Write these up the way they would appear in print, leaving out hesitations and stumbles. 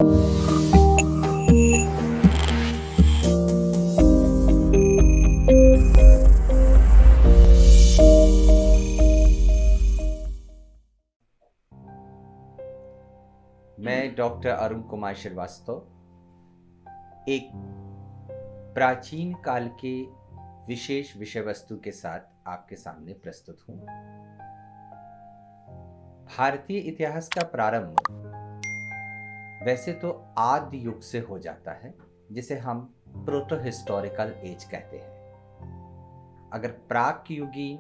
मैं डॉक्टर अरुण कुमार श्रीवास्तव एक प्राचीन काल के विशेष विषय वस्तु के साथ आपके सामने प्रस्तुत हूं। भारतीय इतिहास का प्रारंभ वैसे तो आदि युग से हो जाता है, जिसे हम प्रोटो हिस्टोरिकल एज कहते हैं। अगर प्राक युगीन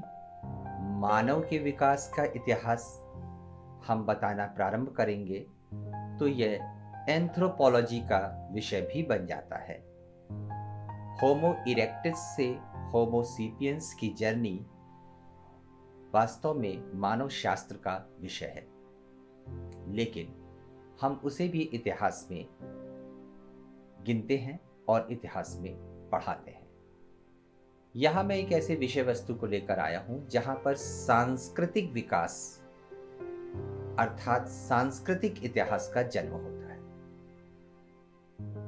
मानव के विकास का इतिहास हम बताना प्रारंभ करेंगे तो यह एंथ्रोपोलॉजी का विषय भी बन जाता है। होमो इरेक्टस से होमो सेपियंस की जर्नी वास्तव में मानव शास्त्र का विषय है, लेकिन हम उसे भी इतिहास में गिनते हैं और इतिहास में पढ़ाते हैं। यहां मैं एक ऐसे विषय वस्तु को लेकर आया हूं जहां पर सांस्कृतिक विकास अर्थात सांस्कृतिक इतिहास का जन्म होता है।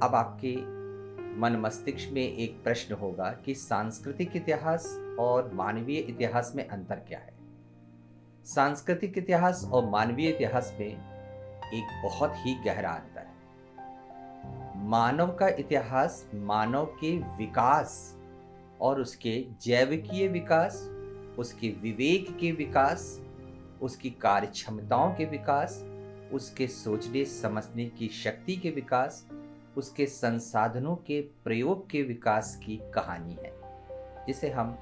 अब आपके मन मस्तिष्क में एक प्रश्न होगा कि सांस्कृतिक इतिहास और मानवीय इतिहास में अंतर क्या है। सांस्कृतिक इतिहास और मानवीय इतिहास में एक बहुत ही गहरा अंतर है। मानव का इतिहास मानव के विकास और उसके जैविकीय विकास, उसके विवेक के विकास, उसकी कार्य क्षमताओं के विकास, उसके सोचने समझने की शक्ति के विकास, उसके संसाधनों के प्रयोग के विकास की कहानी है, जिसे हम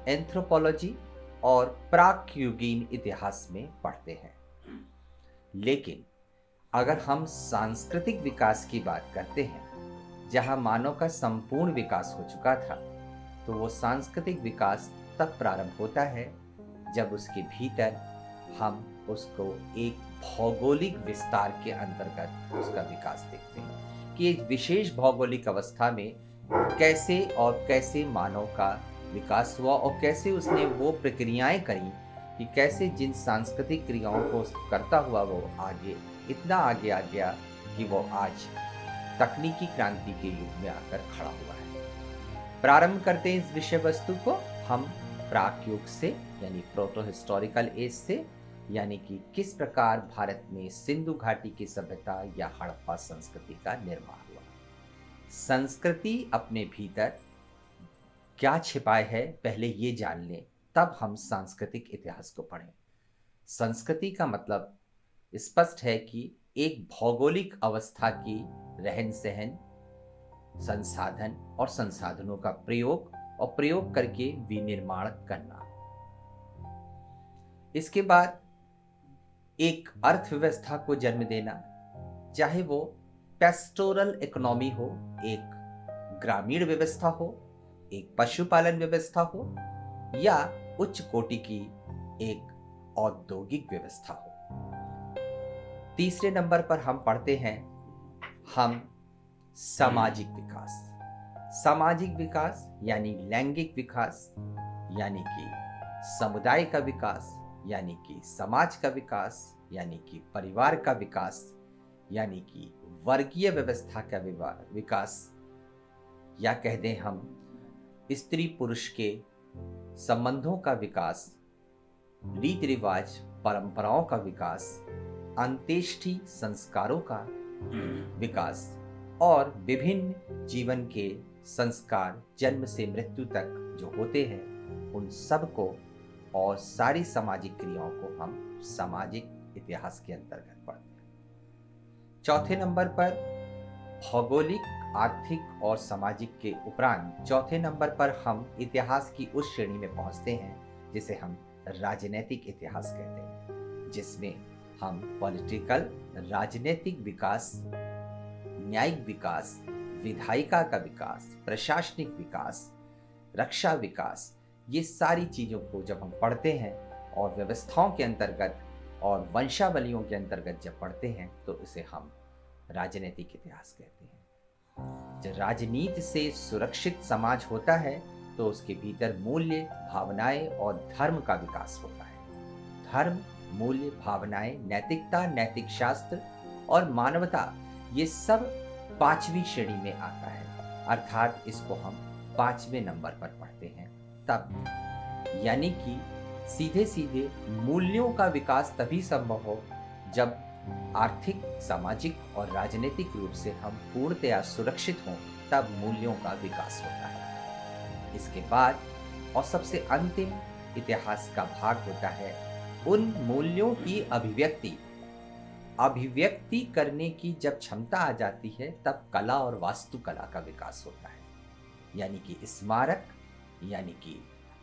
एंथ्रोपोलॉजी और प्राक-युगीन इतिहास में पढ़ते हैं। लेकिन अगर हम सांस्कृतिक विकास की बात करते हैं, जहां मानव का संपूर्ण विकास हो चुका था, तो वो सांस्कृतिक विकास तब प्रारंभ होता है जब उसके भीतर हम उसको एक भौगोलिक विस्तार के अंतर्गत उसका विकास देखते हैं कि एक विशेष भौगोलिक अवस्था में कैसे मानव का विकास हुआ और कैसे उसने वो प्रक्रियाएं करी कि कैसे जिन सांस्कृतिक क्रियाओं को करता हुआ वो इतना आगे आ गया कि वो आज तकनीकी क्रांति के युग में आकर खड़ा हुआ है। प्रारंभ करते हैं इस विषय वस्तु को हम प्राक युग से, यानी प्रोटो हिस्टोरिकल एज से, यानी कि किस प्रकार भारत में सिंधु घाटी की सभ्यता या हड़प्पा संस्कृति का निर्माण हुआ। संस्कृति अपने भीतर क्या छिपाए है पहले ये जान लें, तब हम सांस्कृतिक इतिहास को पढ़ें। संस्कृति का मतलब स्पष्ट है कि एक भौगोलिक अवस्था की रहन सहन, संसाधन और संसाधनों का प्रयोग करके विनिर्माण करना। इसके बाद एक अर्थव्यवस्था को जन्म देना, चाहे वो पेस्टोरल इकोनॉमी हो, एक ग्रामीण व्यवस्था हो, एक पशुपालन व्यवस्था हो, या उच्च कोटि की एक औद्योगिक व्यवस्था हो। तीसरे नंबर पर हम पढ़ते हैं सामाजिक विकास। सामाजिक विकास यानी लैंगिक विकास, यानी कि समुदाय का विकास, यानी कि समाज का विकास, यानी कि परिवार का विकास, यानी कि वर्गीय व्यवस्था का विकास, या कह दें हम स्त्री पुरुष के संबंधों का विकास, रीति रिवाज परंपराओं का विकास, अंत्येष्टि संस्कारों का विकास और विभिन्न जीवन के संस्कार जन्म से मृत्यु तक जो होते हैं, उन सब को और सारी सामाजिक क्रियाओं को हम सामाजिक इतिहास के अंतर्गत पढ़ते हैं। चौथे नंबर पर भौगोलिक, आर्थिक और सामाजिक के उपरांत चौथे नंबर पर हम इतिहास की उस श्रेणी में पहुंचते हैं जिसे हम राजनीतिक इतिहास कहते हैं, जिसमें हम पॉलिटिकल, राजनीतिक विकास, न्यायिक विकास, विधायिका का विकास, प्रशासनिक विकास, रक्षा विकास, ये सारी चीज़ों को जब हम पढ़ते हैं और व्यवस्थाओं के अंतर्गत और वंशावलियों के अंतर्गत जब पढ़ते हैं, तो इसे हम राजनीतिक इतिहास कहते हैं। जब राजनीति से सुरक्षित समाज होता है तो उसके भीतर मूल्य, भावनाएं और धर्म का विकास होता है। धर्म, मूल्य, भावनाएं, नैतिकता, नैतिक शास्त्र और मानवता, ये सब 5वीं श्रेणी में आता है, अर्थात इसको हम 5वें नंबर पर पढ़ते हैं तब। यानी कि सीधे सीधे मूल्यों का विकास तभी संभव हो जब आर्थिक, सामाजिक और राजनीतिक रूप से हम पूर्णतया सुरक्षित हों, तब मूल्यों का विकास होता है। इसके बाद और सबसे अंतिम इतिहास का भाग होता है उन मूल्यों की अभिव्यक्ति करने की जब क्षमता आ जाती है, तब कला और वास्तुकला का विकास होता है। यानी कि स्मारक, यानी कि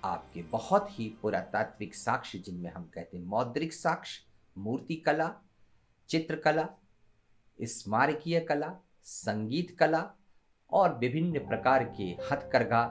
आपके बहुत ही पुरातात्विक साक्ष्य, जिनमें हम कहते हैं मौद्रिक साक्ष्य, मूर्ति कला, चित्रकला, स्मारकीय कला, संगीत कला और विभिन्न प्रकार के हथकरघा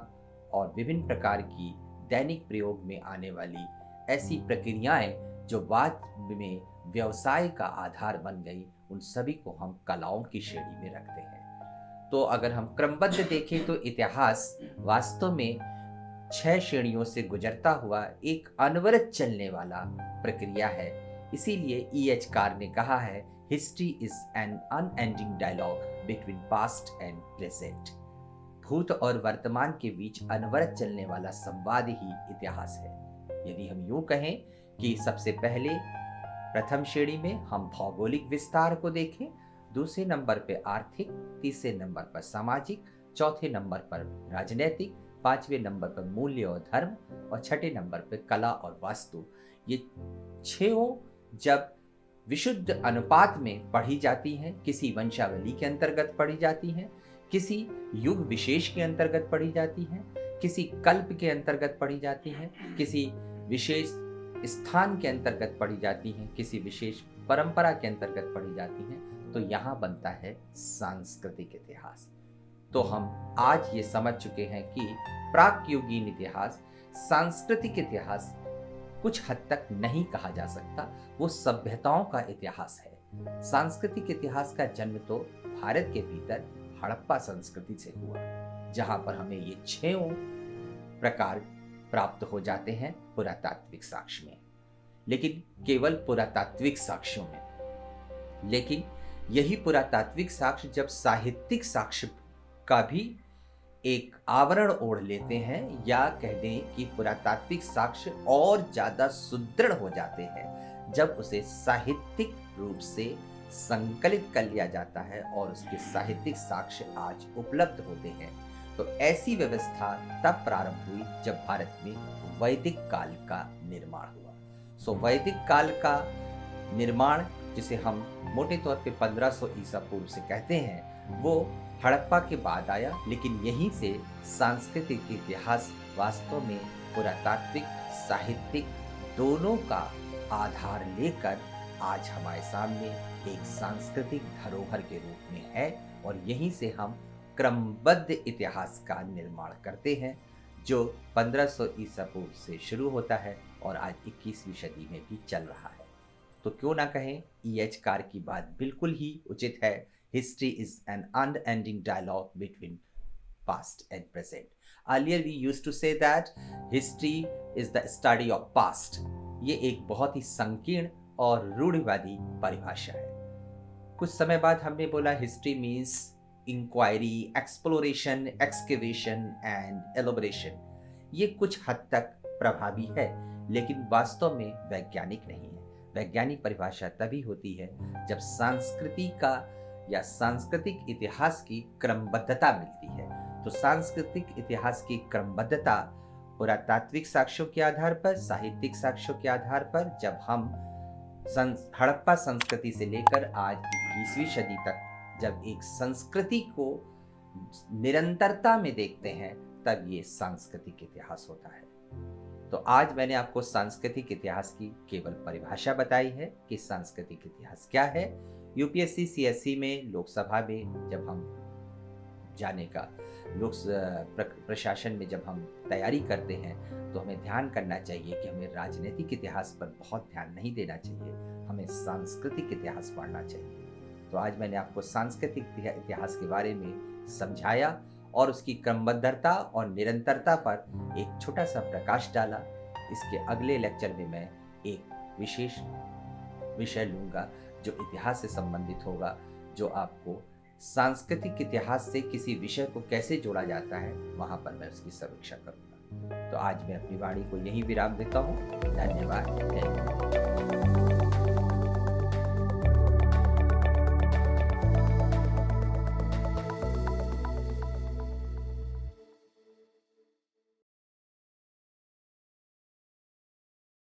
और विभिन्न प्रकार की दैनिक प्रयोग में आने वाली ऐसी प्रक्रियाएं जो बाद में व्यवसाय का आधार बन गई, उन सभी को हम कलाओं की श्रेणी में रखते हैं। तो अगर हम क्रमबद्ध देखें तो इतिहास वास्तव में 6 श्रेणियों से गुजरता हुआ एक अनवरत चलने वाला प्रक्रिया है। इसीलिए E.H. कार ने कहा है, history is an unending dialogue between past and present. भूत और वर्तमान के बीच अनवरत चलने वाला संवाद ही इतिहास है। यदि हम यूं कहें कि सबसे पहले प्रथम श्रेणी में हम भौगोलिक विस्तार को देखें, दूसरे नंबर पे आर्थिक, तीसरे नंबर पर सामाजिक, चौथे नंबर पर राजनीतिक, 5वें नंबर पर मूल्य और धर्म और 6ठे नंबर पे कला और वास्तु। ये 6 जब विशुद्ध अनुपात में पढ़ी जाती हैं, किसी वंशावली के अंतर्गत पढ़ी जाती हैं, किसी युग विशेष के अंतर्गत पढ़ी जाती हैं, किसी कल्प के अंतर्गत पढ़ी जाती हैं, किसी विशेष स्थान के अंतर्गत पढ़ी जाती हैं, किसी विशेष परंपरा के अंतर्गत पढ़ी जाती हैं, तो यहाँ बनता है सांस्कृतिक इतिहास। तो हम आज ये समझ चुके हैं कि प्राक-युगीन इतिहास, सांस्कृतिक इतिहास कुछ हद तक नहीं कहा जा सकता, वो सभ्यताओं का इतिहास है। सांस्कृतिक इतिहास का जन्म तो भारत के भीतर हड़प्पा संस्कृति से हुआ, जहां पर हमें ये 6 प्रकार प्राप्त हो जाते हैं पुरातात्विक साक्ष्य में, लेकिन केवल पुरातात्विक साक्ष्यों में। लेकिन यही पुरातात्विक साक्ष्य जब साहित्यिक साक्ष्य का भी एक आवरण ओढ़ लेते हैं, या कह दें कि पुरातात्विक साक्ष्य और ज्यादा सुदृढ़ हो जाते हैं जब उसे साहित्यिक रूप से संकलित कर लिया जाता है और उसके साहित्यिक साक्ष्य आज उपलब्ध होते हैं। तो ऐसी व्यवस्था तब प्रारंभ हुई जब भारत में वैदिक काल का निर्माण हुआ। वैदिक काल का निर्माण, जिसे हम मोटे तौर पे 1500 ईसा पूर्व से कहते हैं, वो हड़प्पा के बाद आया। लेकिन यहीं से सांस्कृतिक इतिहास वास्तव में पुरातात्विक, साहित्यिक दोनों का आधार लेकर आज हमारे सामने एक सांस्कृतिक धरोहर के रूप में है, और यहीं से हम क्रमबद्ध इतिहास का निर्माण करते हैं, जो 1500 ईसा पूर्व से शुरू होता है और आज 21वीं सदी में भी चल रहा है। तो क्यों ना कहें, E.H. कार की बात बिल्कुल ही उचित है, history is an unending dialogue between past and present. Earlier we used to say that history is the study of past। ये एक बहुत ही संकीर्ण और रूढ़िवादी परिभाषा है। कुछ समय बाद हमने बोला history means inquiry, exploration, excavation and elaboration. ये कुछ हद तक प्रभावी है, लेकिन वास्तव में वैज्ञानिक नहीं है। वैज्ञानिक परिभाषा तभी होती है जब संस्कृति का या सांस्कृतिक इतिहास की क्रमबद्धता मिलती है। तो सांस्कृतिक इतिहास की क्रमबद्धता पुरातात्विक साक्ष्यों के आधार पर, साहित्यिक साक्ष्यों के आधार पर, जब हम हड़प्पा संस्कृति से लेकर आज 21वीं सदी तक जब एक संस्कृति को निरंतरता में देखते हैं, तब ये सांस्कृतिक इतिहास होता है। तो आज मैंने आपको सांस्कृतिक इतिहास की केवल परिभाषा बताई है कि सांस्कृतिक इतिहास क्या है। यूपीएससी सीएससी में, लोकसभा में जब हम जाने का, लोक प्रशासन में जब हम तैयारी करते हैं, तो हमें ध्यान करना चाहिए कि हमें राजनीतिक इतिहास पर बहुत ध्यान नहीं देना चाहिए, हमें सांस्कृतिक इतिहास पढ़ना चाहिए। तो आज मैंने आपको सांस्कृतिक इतिहास के बारे में समझाया और उसकी क्रमबद्धता और निरंतरता पर एक छोटा सा प्रकाश डाला। इसके अगले लेक्चर में मैं एक विशेष विषय लूँगा जो इतिहास से संबंधित होगा, जो आपको सांस्कृतिक इतिहास से किसी विषय को कैसे जोड़ा जाता है, वहाँ पर मैं उसकी समीक्षा करूँगा। तो आज मैं अपनी वाणी को यहीं विराम देता हूँ। धन्यवाद। जय हिंद।